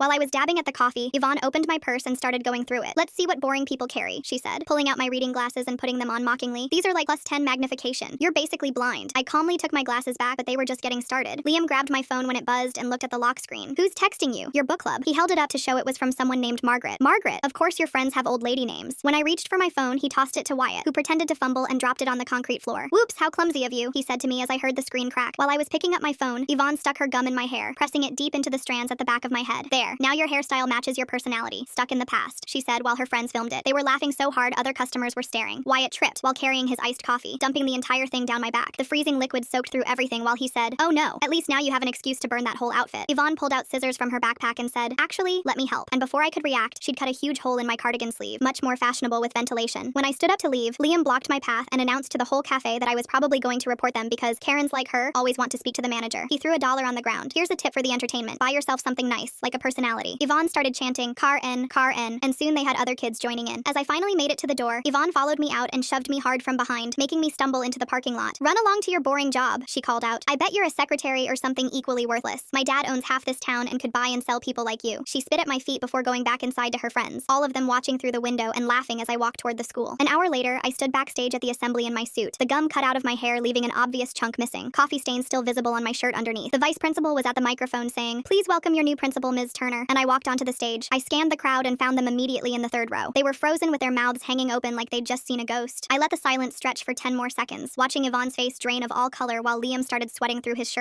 While I was dabbing at the coffee, Yvonne opened my purse and started going through it. "Let's see what boring people carry," she said, pulling out my reading glasses and putting them on mockingly. "These are like +10 magnification. You're basically blind." I calmly took my glasses back, but they were just getting started. Liam grabbed my phone when it buzzed and looked at the lock screen. "Who's texting you?" "Your book club." He held it up to show it was from someone named Margaret. "Margaret? Of course your friends have old lady names." When I reached for my phone, he tossed it to Wyatt, who pretended to fumble and dropped it on the concrete floor. "Whoops, how clumsy of you," he said to me as I heard the screen crack. While I was picking up my phone, Yvonne stuck her gum in my hair, pressing it deep into the strands at the back of my head. "There, now your hairstyle matches your personality. Stuck in the past," she said while her friends filmed it. They were laughing so hard other customers were staring. Wyatt tripped while carrying his iced coffee, dumping the entire thing down my back. The freezing liquid soaked through everything while he said, "Oh no, at least now you have an excuse to burn that whole outfit." Yvonne pulled out scissors from her backpack and said, "Actually, let me help." And before I could react, she'd cut a huge hole in my cardigan sleeve, much more fashionable with ventilation. When I stood up to leave, Liam blocked my path and announced to the whole cafe that I was probably going to report them because Karens like her always want to speak to the manager. He threw $1 on the ground. "Here's a tip for the entertainment. Buy yourself something nice, like a personality." Yvonne started chanting, car N, and soon they had other kids joining in. As I finally made it to the door, Yvonne followed me out and shoved me hard from behind, making me stumble into the parking lot. "Run along to your boring job," she called out. "I bet you're a secretary or something equally worthless. My dad owns half this town and could buy and sell people like you." She spit at my feet before going back inside to her friends, all of them watching through the window and laughing as I walked toward the school. An hour later, I stood backstage at the assembly in my suit, the gum cut out of my hair leaving an obvious chunk missing, coffee stains still visible on my shirt underneath. The vice principal was at the microphone saying, "Please welcome your new principal, Ms. Turner," and I walked onto the stage. I scanned the crowd and found them immediately in the third row. They were frozen with their mouths hanging open like they'd just seen a ghost. I let the silence stretch for 10 more seconds, watching Yvonne's face drain of all color while Liam started sweating through his shirt.